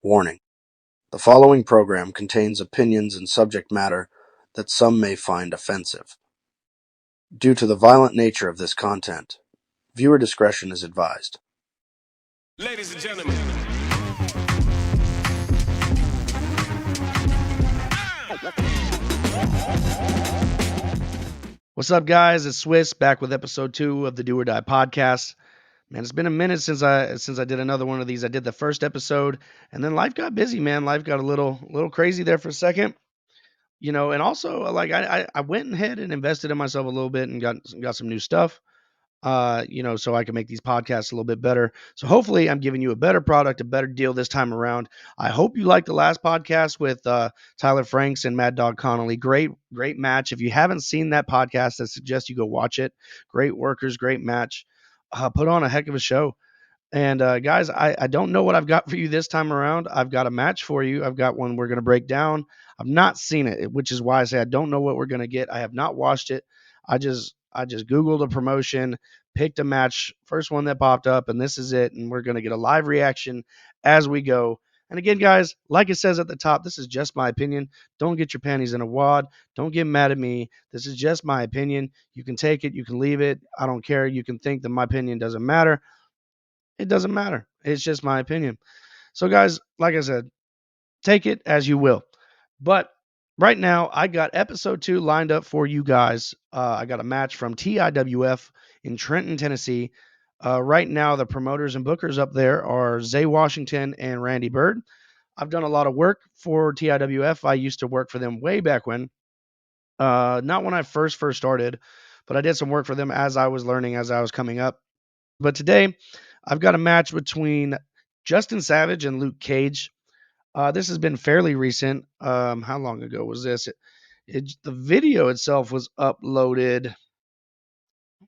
Warning: the following program contains opinions and subject matter that some may find offensive. Due to the violent nature of this content, viewer discretion is advised. Ladies and gentlemen, What's up, guys? It's Swiss back with episode 2 of the Do or Die podcast. Man, it's been a minute since I did another one of these. I did the first episode, and then life got busy, man. Life got a little crazy there for a second, and also like I went ahead and invested in myself a little bit and got some new stuff. So I can make these podcasts a little bit better. So hopefully I'm giving you a better product, a better deal this time around. I hope you liked the last podcast with Tyler Franks and Mad Dog Connolly. Great match. If you haven't seen that podcast, I suggest you go watch it. Great workers, great match. Put on a heck of a show. And guys, I don't know what I've got for you this time around. I've got a match for you. I've got one we're going to break down. I've not seen it, which is why I say I don't know what we're going to get. I have not watched it. I just Googled a promotion, picked a match, first one that popped up, and this is it. And we're going to get a live reaction as we go. And again, guys, like it says at the top, this is just my opinion. Don't get your panties in a wad. Don't get mad at me. This is just my opinion. You can take it, you can leave it. I don't care. You can think that my opinion doesn't matter. It doesn't matter. It's just my opinion. So, guys, like I said, take it as you will. But right now, I got episode 2 lined up for you guys. I got a match from TIWF in Trenton, Tennessee. Right now, the promoters and bookers up there are Zay Washington and Randy Bird. I've done a lot of work for TIWF. I used to work for them way back when. Not when I first started, but I did some work for them as I was learning, as I was coming up. But today, I've got a match between Justin Savage and Luke Cage. This has been fairly recent. How long ago was this? The video itself was uploaded. Let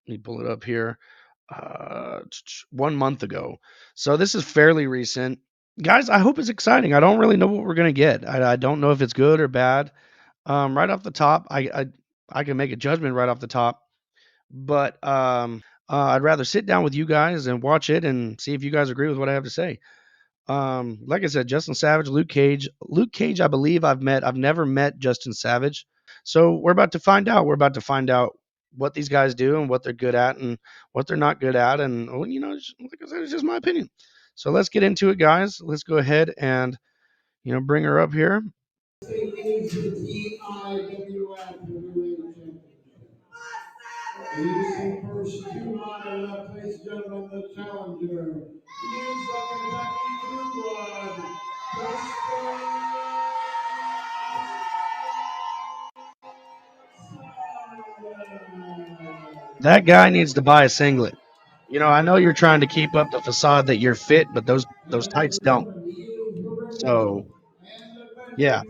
me pull it up here. 1 month ago. So this is fairly recent. Guys, I hope it's exciting. I don't really know what we're gonna get. I don't know if it's good or bad. Right off the top, I can make a judgment right off the top, but I'd rather sit down with you guys and watch it and see if you guys agree with what I have to say. Like I said, Justin Savage, Luke Cage. Luke Cage, I believe I've met. I've never met Justin Savage. So we're about to find out. We're about to find out what these guys do and what they're good at and what they're not good at. And, like I said, it's just my opinion. So let's get into it, guys. Let's go ahead and, bring her up here. is the TIWF Heavyweight Championship. You see first to my left, ladies and gentlemen, the challenger. He is the Kentucky Blue Blood, Justin That guy needs to buy a singlet. I know you're trying to keep up the facade that you're fit, but those tights don't. So yeah,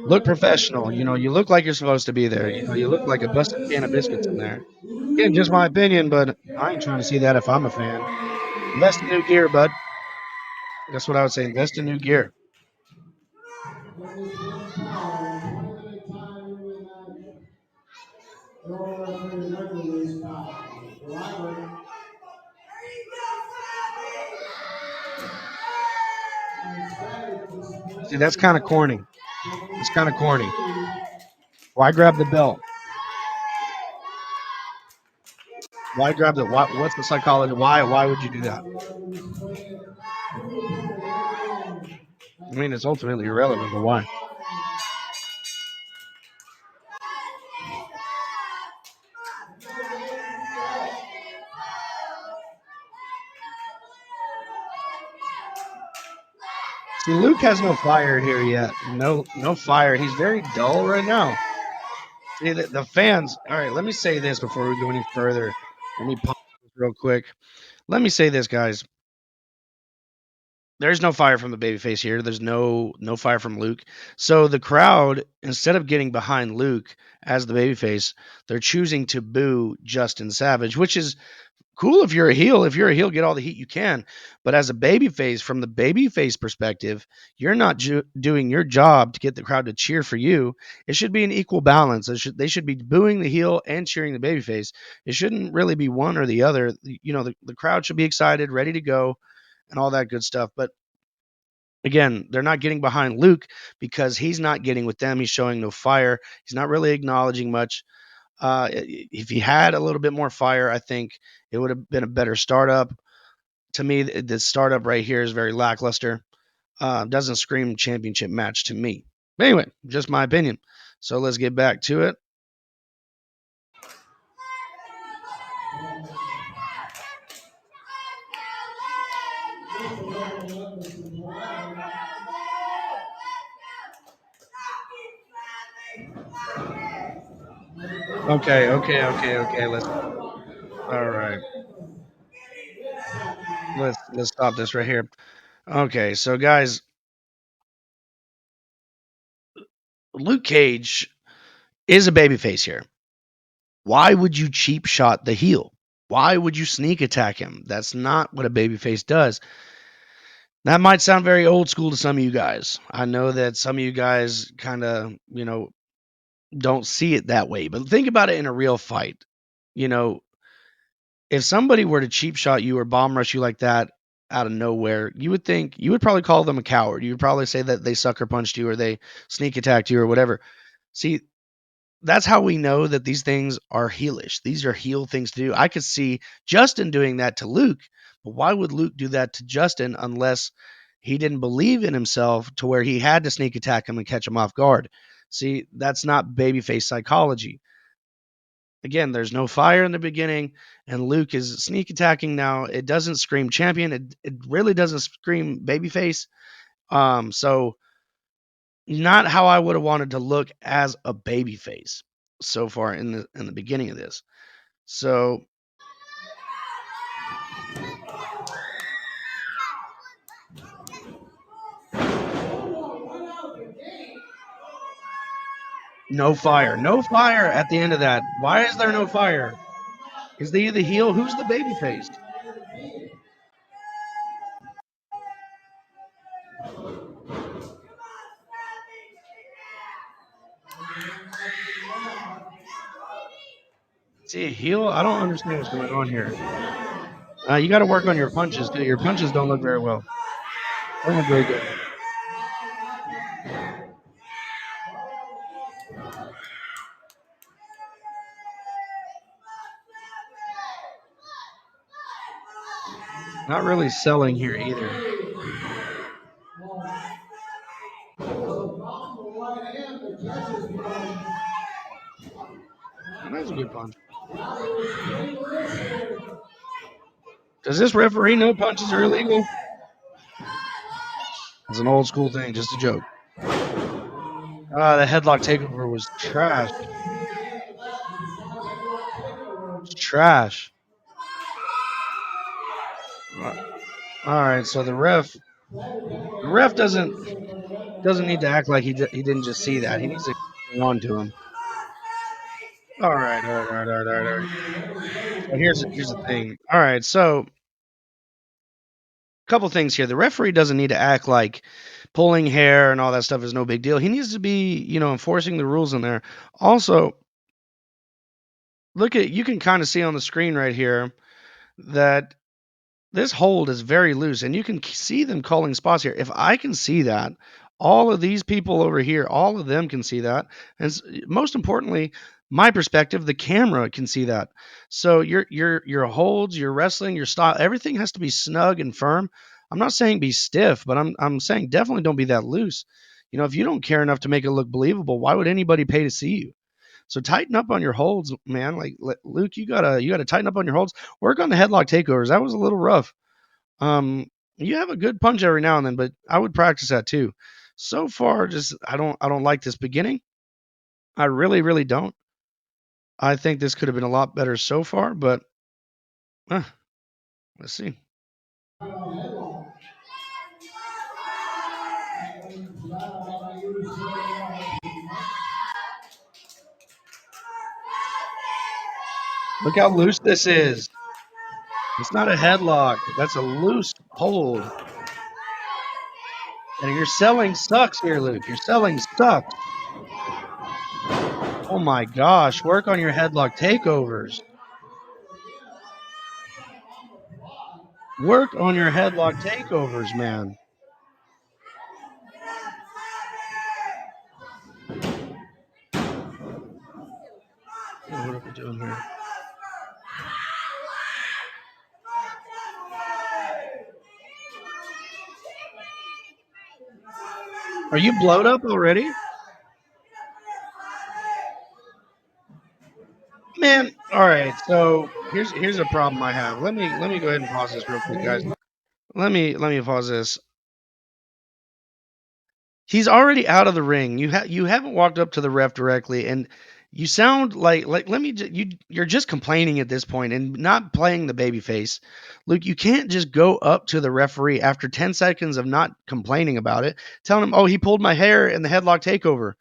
look professional. You look like you're supposed to be there. You look like a busted can of biscuits in there. Again, just my opinion, but I ain't trying to see that if I'm a fan. Invest in new gear, bud. That's what I would say. Invest in new gear. See, that's kind of corny. It's kind of corny. Why grab the belt? Why grab the? What's the psychology? Why would you do that? I mean, it's ultimately irrelevant, but why? See, Luke has no fire here yet. No fire. He's very dull right now. See, the fans. All right, let me say this before we go any further. Let me pause real quick. Let me say this, guys. There's no fire from the babyface here. There's no fire from Luke. So the crowd, instead of getting behind Luke as the babyface, they're choosing to boo Justin Savage, which is cool if you're a heel. If you're a heel, get all the heat you can. But as a babyface, from the babyface perspective, you're not doing your job to get the crowd to cheer for you. It should be an equal balance. They should be booing the heel and cheering the babyface. It shouldn't really be one or the other. The crowd should be excited, ready to go, and all that good stuff. But Again, they're not getting behind Luke because he's not getting with them. He's showing no fire. He's not really acknowledging much. If he had a little bit more fire, I think it would have been a better startup. To me, the startup right here is very lackluster. Doesn't scream championship match to me. But anyway, just my opinion. So let's get back to it. Okay. Let's. All right. Let's stop this right here. Okay, so guys, Luke Cage is a babyface here. Why would you cheap shot the heel? Why would you sneak attack him? That's not what a babyface does. That might sound very old school to some of you guys. I know that some of you guys kind of, don't see it that way, but think about it in a real fight. You know, if somebody were to cheap shot you or bomb rush you like that out of nowhere, you would probably call them a coward. You would probably say that they sucker punched you or they sneak attacked you or whatever. See, that's how we know that these things are heelish. These are heel things to do. I could see Justin doing that to Luke, but why would Luke do that to Justin unless he didn't believe in himself to where he had to sneak attack him and catch him off guard? See, that's not babyface psychology. Again, there's no fire in the beginning, and Luke is sneak attacking now. It doesn't scream champion. It really doesn't scream babyface. So not how I would have wanted to look as a babyface so far in the beginning of this. So no fire at the end of that. Why is there no fire? Is he the heel? Who's the babyface? Is he a heel? I don't understand what's going on here. You got to work on your punches too. Your punches don't look very well. Don't look very good. Not really selling here either. That's a good punch. Does this referee know punches are illegal? It's an old school thing, just a joke. The headlock takeover was trash. It's trash. All right, so the ref doesn't need to act like he didn't just see that. He needs to hang on to him. All right. So here's the thing. All right, so a couple things here. The referee doesn't need to act like pulling hair and all that stuff is no big deal. He needs to be, enforcing the rules in there. Also, you can kind of see on the screen right here that this hold is very loose, and you can see them calling spots here. If I can see that, all of these people over here, all of them can see that, and most importantly, my perspective, the camera can see that. So your holds, your wrestling, your style, everything has to be snug and firm. I'm not saying be stiff, but I'm saying definitely don't be that loose. If you don't care enough to make it look believable, why would anybody pay to see you? So tighten up on your holds, man. Like Luke, you gotta tighten up on your holds. Work on the headlock takeovers. That was a little rough. You have a good punch every now and then, but I would practice that too. So far, just I don't like this beginning. I really, really don't. I think this could have been a lot better so far, but uh, let's see. Look how loose this is. It's not a headlock. That's a loose hold. And your selling sucks here, Luke. Your selling sucks. Oh my gosh. Work on your headlock takeovers. Work on your headlock takeovers, man. What are we doing here? Are you blowed up already? Man, all right. So here's a problem I have. Let me go ahead and pause this real quick, guys. Let me pause this. He's already out of the ring. You haven't walked up to the ref directly, and you sound like let me you're just complaining at this point and not playing the baby face. Luke, you can't just go up to the referee after 10 seconds of not complaining about it, telling him, "Oh, he pulled my hair in the headlock takeover."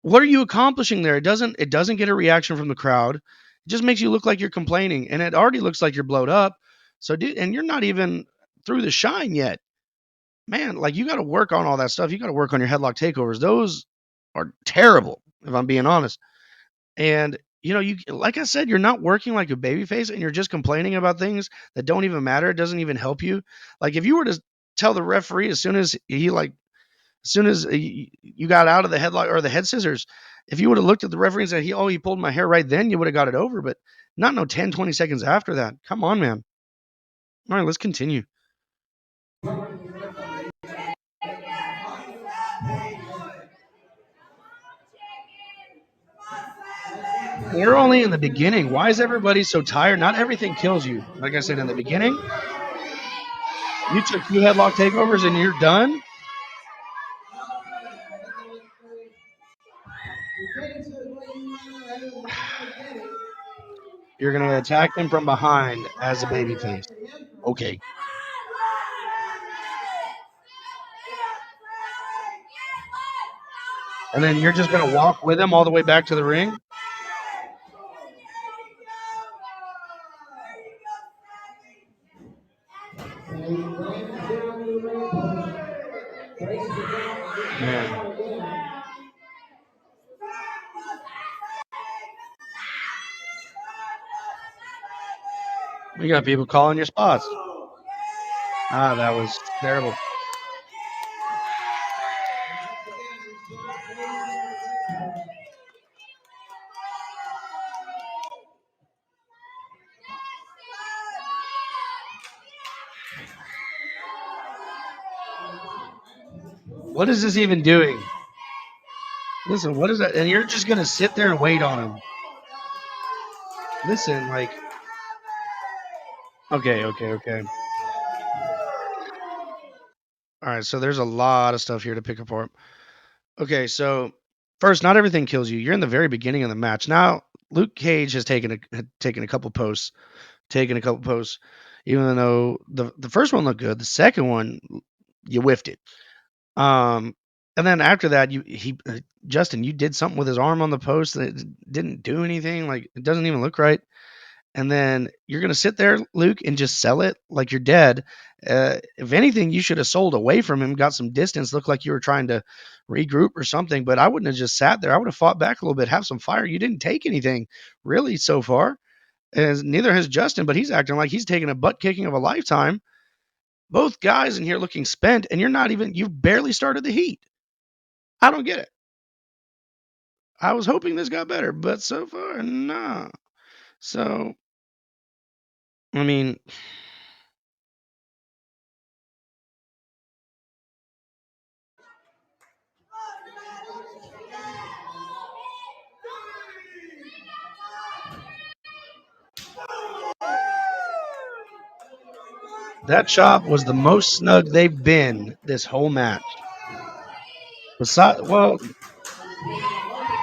What are you accomplishing there? It doesn't get a reaction from the crowd. It just makes you look like you're complaining, and it already looks like you're blowed up. So, dude, and you're not even through the shine yet, man. Like you got to work on all that stuff. You got to work on your headlock takeovers. Those are terrible, if I'm being honest. And you like I said, you're not working like a babyface, and you're just complaining about things that don't even matter. It doesn't even help you. Like if you were to tell the referee as soon as you got out of the headlock or the head scissors, if you would have looked at the referee and said, he pulled my hair right then, you would have got it over. But not no 10, 20 seconds after that. Come on, man. All right, let's continue. We're only in the beginning. Why is everybody so tired? Not everything kills you. Like I said in the beginning, you took 2 headlock takeovers and you're done. You're going to attack him from behind as a babyface. Okay. And then you're just going to walk with him all the way back to the ring? Man. We got people calling your spots. That was terrible. What is this even doing? Listen, what is that? And you're just gonna sit there and wait on him. Listen, like, okay. All right, so there's a lot of stuff here to pick apart. Okay, so first, not everything kills you. You're in the very beginning of the match. Now, Luke Cage has taken a couple posts, even though the first one looked good. The second one, you whiffed it. And then after that, Justin, you did something with his arm on the post that didn't do anything. Like it doesn't even look right. And then you're gonna sit there, Luke, and just sell it like you're dead. If anything, you should have sold away from him, got some distance, looked like you were trying to regroup or something. But I wouldn't have just sat there. I would have fought back a little bit, have some fire. You didn't take anything really so far, as neither has Justin. But he's acting like he's taking a butt kicking of a lifetime. Both guys in here looking spent, and you've barely started the heat. I don't get it. I was hoping this got better, but so far, nah. So, I mean, that chop was the most snug they've been this whole match. Besides, well,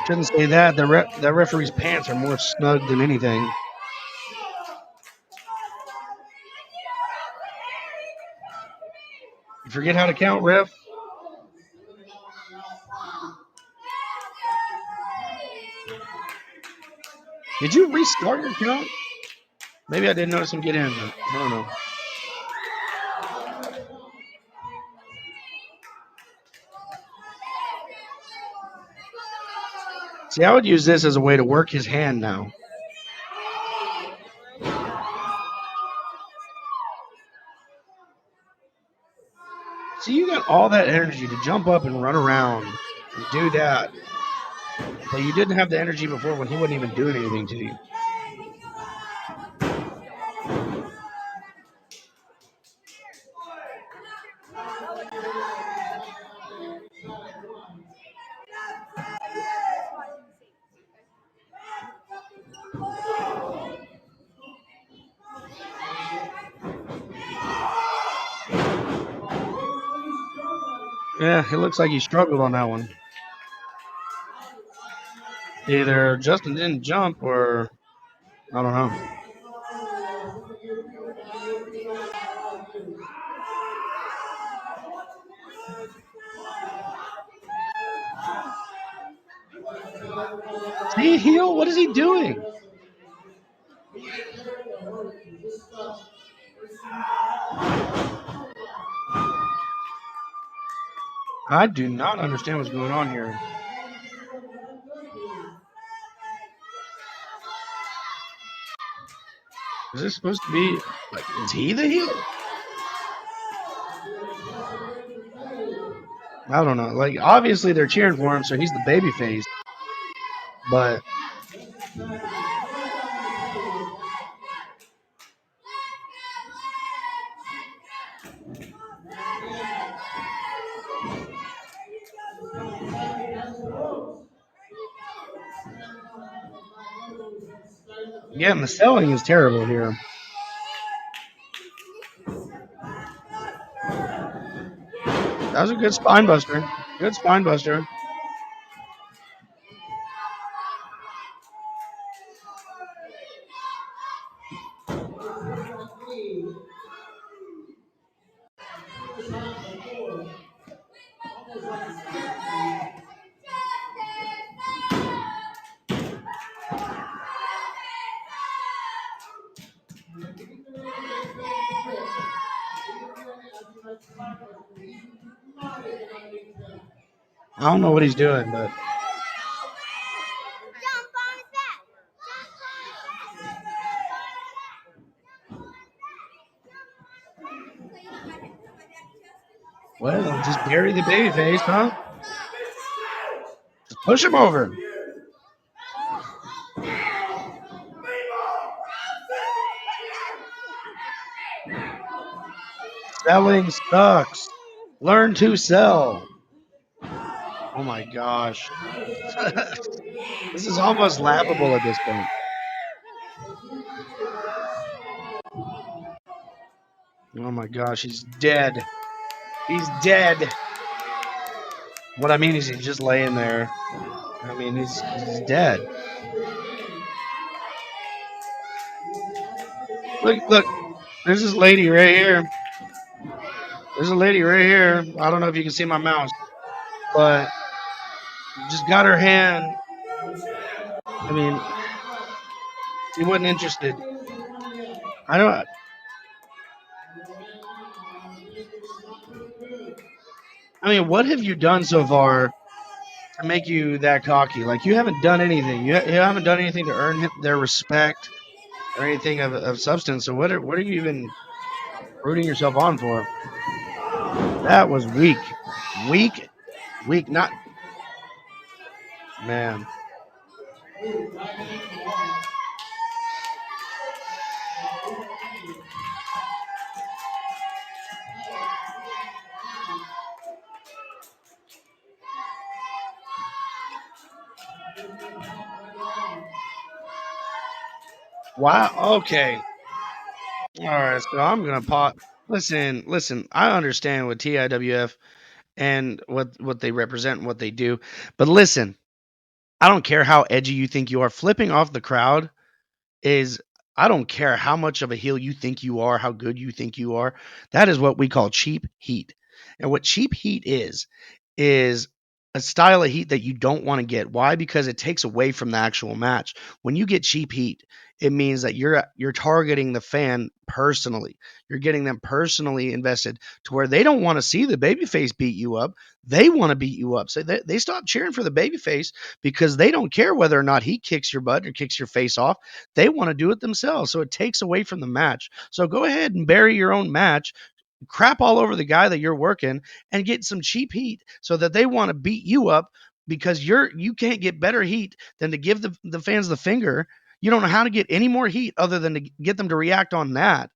shouldn't say that. The referee's pants are more snug than anything. You forget how to count, ref? Did you restart your count? Maybe I didn't notice him get in. I don't know. See, I would use this as a way to work his hand now. See, you got all that energy to jump up and run around and do that. But you didn't have the energy before when he wasn't even doing anything to you. Yeah, it looks like he struggled on that one. Either Justin didn't jump or I don't know. See, heel, what is he doing? I do not understand what's going on here. Is this supposed to be like? Is he the heel? I don't know. Like, obviously they're cheering for him, so he's the baby face. But yeah, and the selling is terrible here. That was a good spine buster. Good spine buster. I don't know what he's doing, but well, just bury the baby face, huh? Just push him over. Selling sucks. Learn to sell. Oh my gosh. This is almost laughable at this point. Oh my gosh, he's dead. He's dead. What I mean is he's just laying there. I mean, he's dead. Look. There's this lady right here. There's a lady right here. I don't know if you can see my mouse, but just got her hand. I mean, she wasn't interested. I don't. I mean, what have you done so far to make you that cocky? Like, you haven't done anything. You haven't done anything to earn their respect or anything of substance. So what are you even rooting yourself on for? That was weak. Weak. Not man. Wow. Okay. All right. So I'm gonna pause. Listen. I understand what TIWF and what they represent and what they do, but listen. I don't care how edgy you think you are. Flipping off the crowd is I don't care how much of a heel you think you are, how good you think you are. That is what we call cheap heat. And what cheap heat is a style of heat that you don't want to get. Why? Because it takes away from the actual match. When you get cheap heat, it means that you're targeting the fan personally. You're getting them personally invested to where they don't want to see the babyface beat you up. They want to beat you up. So they stop cheering for the babyface because they don't care whether or not he kicks your butt or kicks your face off. They want to do it themselves. So it takes away from the match. So go ahead and bury your own match, crap all over the guy that you're working, and get some cheap heat so that they want to beat you up because you can't get better heat than to give the fans the finger. You don't know how to get any more heat other than to get them to react on that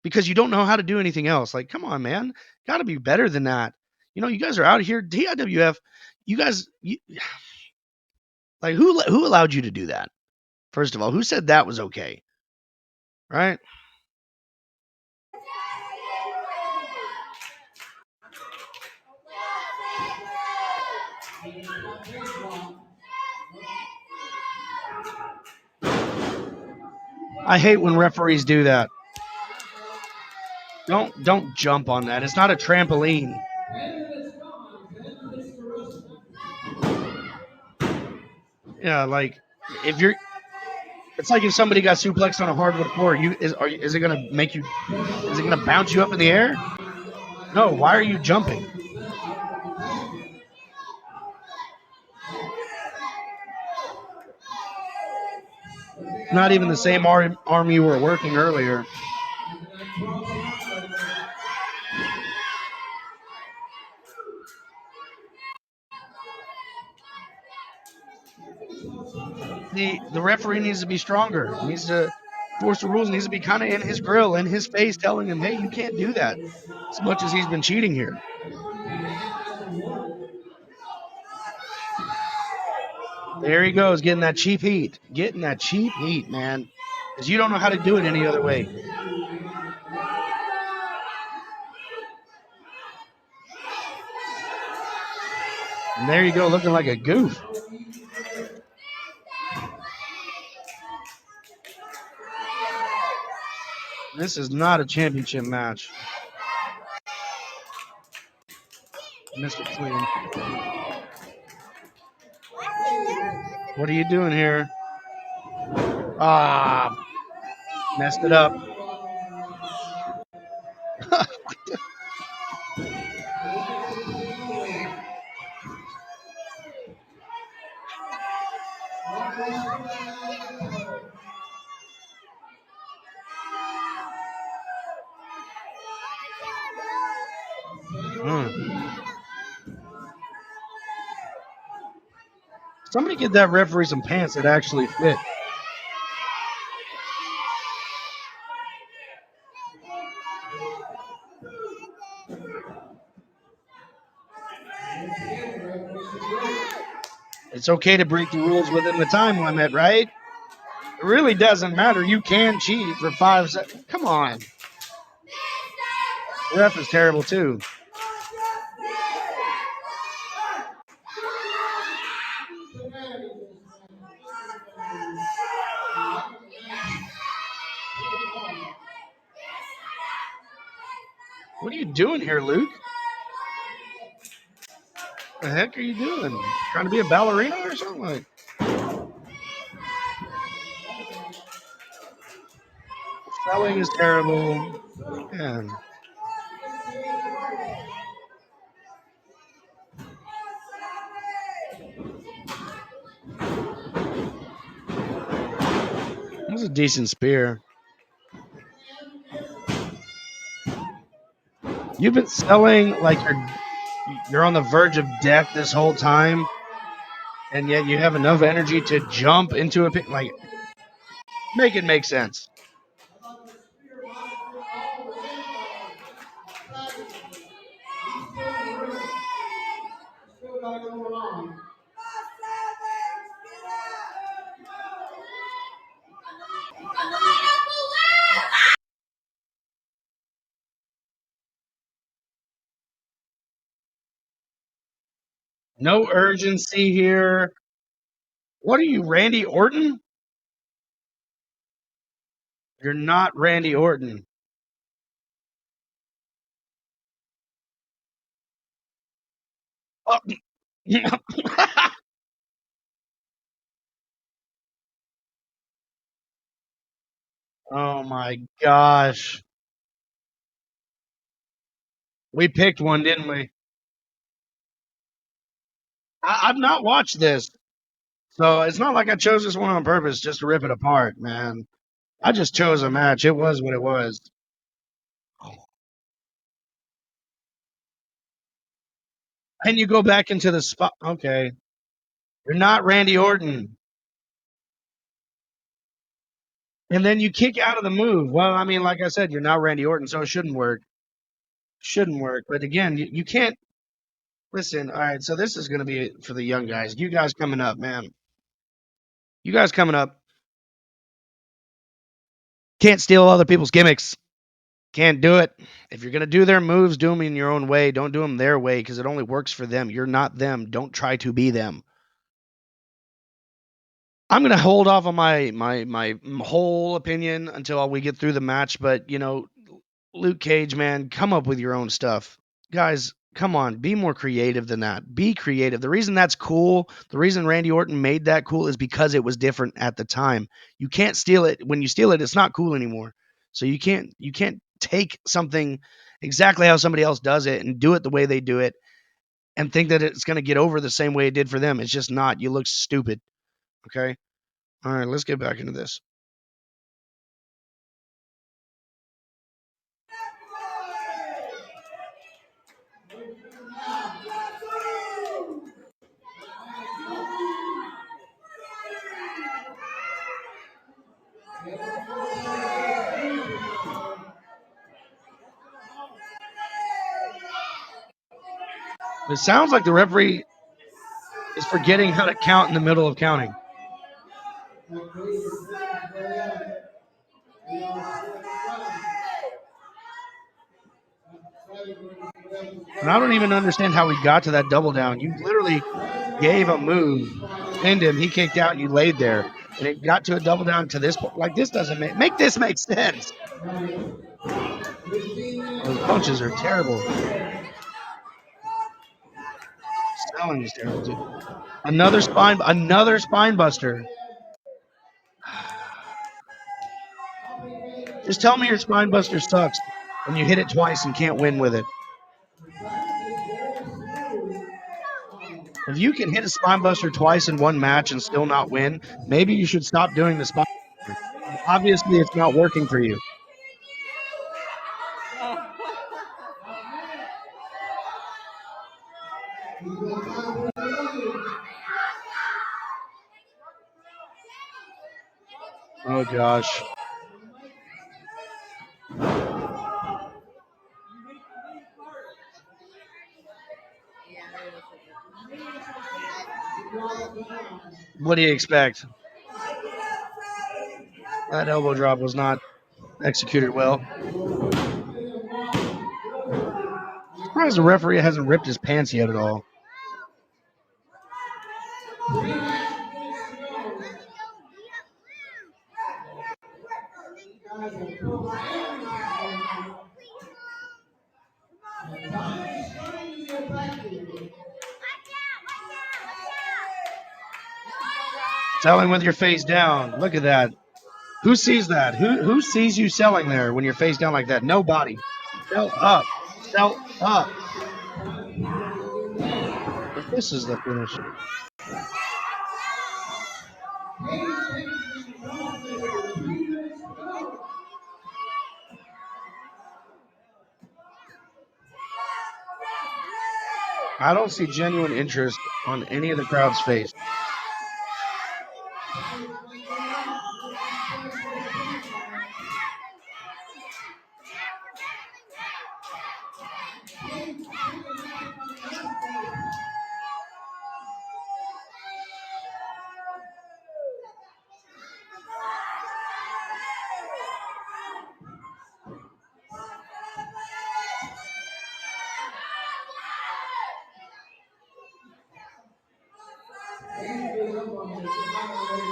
because you don't know how to do anything else. Like, come on, man, got to be better than that. You guys are out here DIWF. You guys, like who allowed you to do that? First of all, who said that was okay? Right? I hate when referees do that. Don't jump on that. It's not a trampoline. Yeah, like if you're, it's like if somebody got suplexed on a hardwood floor. Is it gonna make you? Is it gonna bounce you up in the air? No. Why are you jumping? It's not even the same arm you were working earlier. The referee needs to be stronger. He needs to force the rules. He needs to be kind of in his grill, in his face, telling him, "Hey, you can't do that." As much as he's been cheating here. There he goes, getting that cheap heat. Getting that cheap heat, man. Because you don't know how to do it any other way. And there you go, looking like a goof. This is not a championship match. Mr. Clean. What are you doing here? Ah, messed it up. Somebody get that referee some pants that actually fit. It's okay to break the rules within the time limit, right? It really doesn't matter. You can cheat for 5 seconds. Come on. The ref is terrible too. What are you doing here, Luke? The heck are you doing? Trying to be a ballerina or something? Like, selling is terrible. Man. That was a decent spear. You've been selling like you're on the verge of death this whole time, and yet you have enough energy to jump into a pit. Like, make it make sense. No urgency here. What are you, Randy Orton? You're not Randy Orton. Oh, oh my gosh. We picked one, didn't we? I've not watched this. So it's not like I chose this one on purpose just to rip it apart, man. I just chose a match. It was what it was. And you go back into the spot. Okay. You're not Randy Orton. And then you kick out of the move. Well, I mean, like I said, you're not Randy Orton, so it shouldn't work. Shouldn't work. But again, you can't listen. All right, so this is going to be for the young guys. You guys coming up, man. You guys coming up. Can't steal other people's gimmicks. Can't do it. If you're going to do their moves, do them in your own way. Don't do them their way because it only works for them. You're not them. Don't try to be them. I'm gonna hold off on my whole opinion until we get through the match. But Luke Cage, man, come up with your own stuff, guys. Come on, be more creative than that. Be creative. The reason that's cool, the reason Randy Orton made that cool, is because it was different at the time. You can't steal it. When you steal it, it's not cool anymore. So you can't take something exactly how somebody else does it and do it the way they do it and think that it's going to get over the same way it did for them. It's just not. You look stupid. Okay. All right, let's get back into this. It sounds like the referee is forgetting how to count in the middle of counting. And I don't even understand how we got to that double down. You literally gave a move, pinned him, he kicked out, and you laid there. And it got to a double down to this point. Like, this doesn't make this make sense. Those punches are terrible. Selling is terrible, too. Another spine buster. Just tell me your spine buster sucks and you hit it twice and can't win with it. If you can hit a spine buster twice in one match and still not win, maybe you should stop doing the spine buster. Obviously, it's not working for you. Oh gosh. What do you expect? That elbow drop was not executed well. Surprised the referee hasn't ripped his pants yet at all. Selling with your face down. Look at that. Who sees that? Who sees you selling there when you're face down like that? Nobody. Sell up. Sell up. If this is the finish. I don't see genuine interest on any of the crowd's face.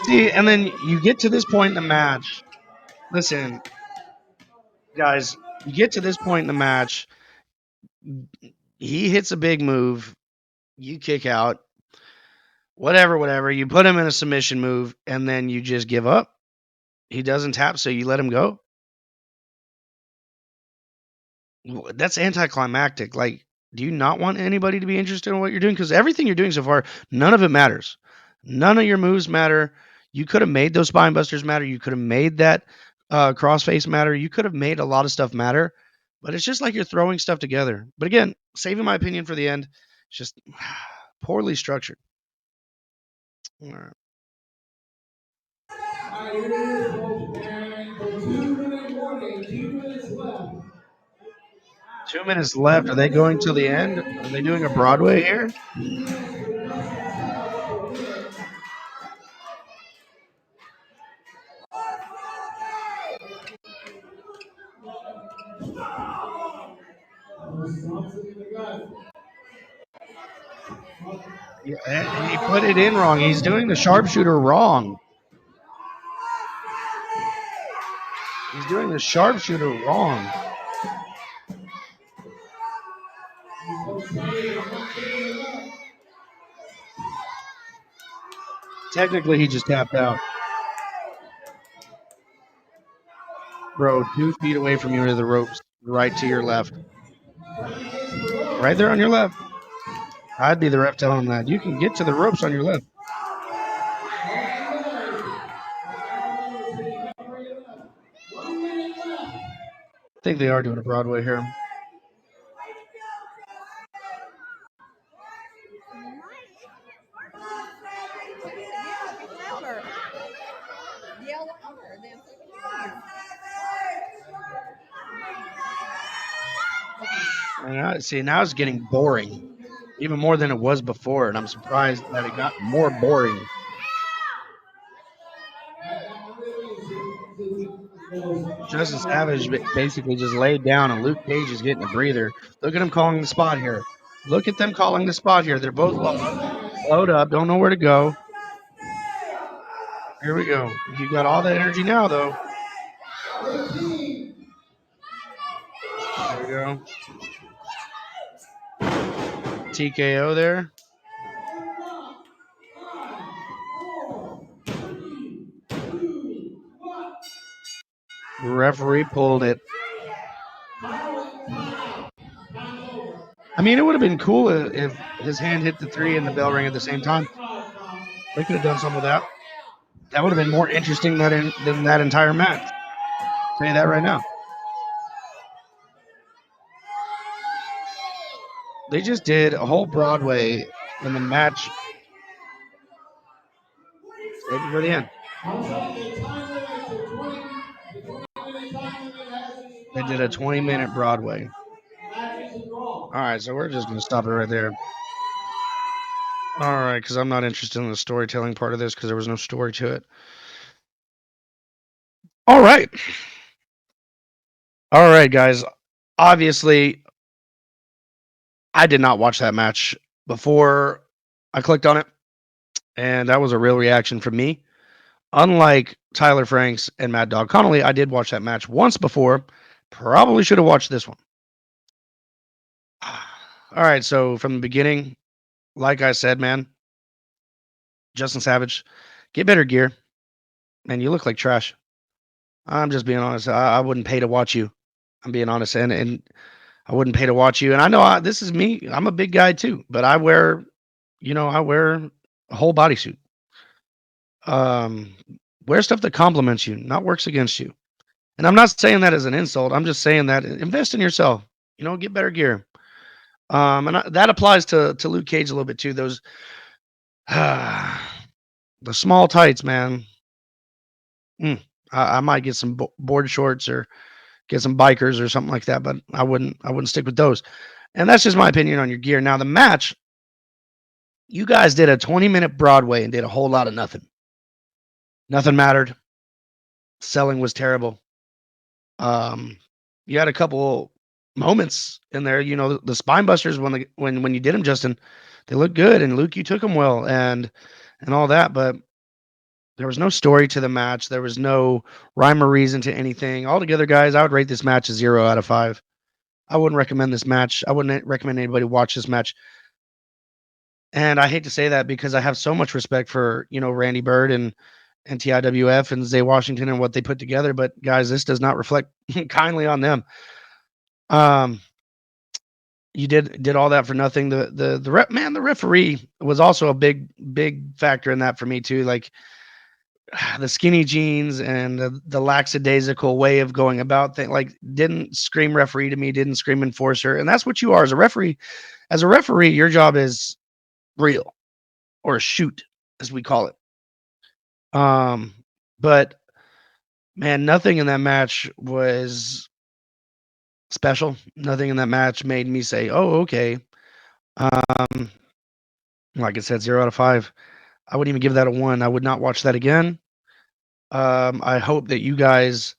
See, and then you get to this point in the match. Listen, guys, you get to this point in the match. He hits a big move. You kick out. Whatever. You put him in a submission move, and then you just give up. He doesn't tap, so you let him go. That's anticlimactic. Like, do you not want anybody to be interested in what you're doing? Because everything you're doing so far, none of it matters. None of your moves matter. You could have made those spine busters matter. You could have made that crossface matter. You could have made a lot of stuff matter. But it's just like you're throwing stuff together. But again, saving my opinion for the end, it's just poorly structured. All right. All right, here it is, folks. And the 2-minute warning, 2 minutes left. 2 minutes left. Are they going till the end? Are they doing a Broadway here? Yeah, and he put it in wrong. He's doing the sharpshooter wrong. He's doing the sharpshooter wrong. Technically, he just tapped out. Bro, 2 feet away from you are the ropes, right to your left. Right there on your left. I'd be the ref telling him that. You can get to the ropes on your left. I think they are doing a Broadway here. And now it's getting boring, even more than it was before, and I'm surprised that it got more boring. Justin Savage basically just laid down, and Luke Cage is getting a breather. Look at him calling the spot here. Look at them calling the spot here. They're both load up, don't know where to go. Here we go. You got all that energy now, though. There we go. TKO there. Referee pulled it. I mean, it would have been cool if his hand hit the 3 and the bell rang at the same time. They could have done some of that. That would have been more interesting than that entire match. I'll tell you that right now. They just did a whole Broadway in the match. Saved for the end. They did a 20-minute Broadway. All right, so we're just going to stop it right there. All right, because I'm not interested in the storytelling part of this because there was no story to it. All right. All right, guys. Obviously, I did not watch that match before I clicked on it, and that was a real reaction from me. Unlike Tyler Franks and Mad Dog Connolly, I did watch that match once before. Probably should have watched this one. All right, so from the beginning, like I said, man, Justin Savage, get better gear. Man, you look like trash. I'm just being honest. I wouldn't pay to watch you. I'm being honest, and I wouldn't pay to watch you. And I know this is me. I'm a big guy too, but I wear a whole bodysuit. Wear stuff that compliments you, not works against you. And I'm not saying that as an insult. I'm just saying that invest in yourself. Get better gear. And that applies to Luke Cage a little bit too. Those the small tights, man. I might get some board shorts or get some bikers or something like that, but I wouldn't stick with those. And that's just my opinion on your gear. Now the match, you guys did a 20-minute Broadway and did a whole lot of nothing. Nothing mattered. Selling was terrible. You had a couple moments in there. The spine busters when you did them, Justin, they looked good, and Luke, you took them well, and all that, but there was no story to the match. There was no rhyme or reason to anything. Altogether, guys, I would rate this match a 0 out of 5. I wouldn't recommend this match. I wouldn't recommend anybody watch this match. And I hate to say that because I have so much respect for, Randy Bird and TIWF and Zay Washington and what they put together. But guys, this does not reflect kindly on them. You did all that for nothing. The referee was also a big factor in that for me too. Like the skinny jeans and the lackadaisical way of going about things, like didn't scream referee to me, didn't scream enforcer. And that's what you are as a referee. As a referee, your job is reel or shoot. as we call it. But man, nothing in that match was special. Nothing in that match made me say, "Oh, okay." Like I said, 0 out of 5. I wouldn't even give that a 1. I would not watch that again. I hope that you guys,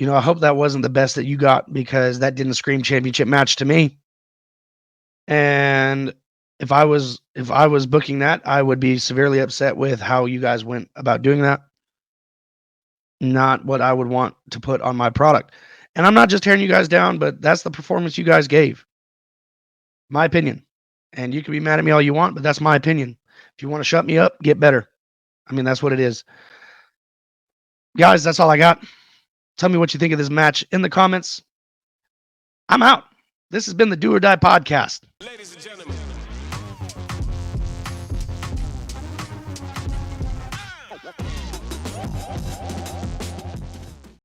I hope that wasn't the best that you got, because that didn't scream championship match to me. And if I was booking that, I would be severely upset with how you guys went about doing that. Not what I would want to put on my product. And I'm not just tearing you guys down, but that's the performance you guys gave. My opinion. And you can be mad at me all you want, but that's my opinion. If you want to shut me up, get better. I mean, that's what it is. Guys, that's all I got. Tell me what you think of this match in the comments. I'm out. This has been the Do or Die Podcast. Ladies and gentlemen.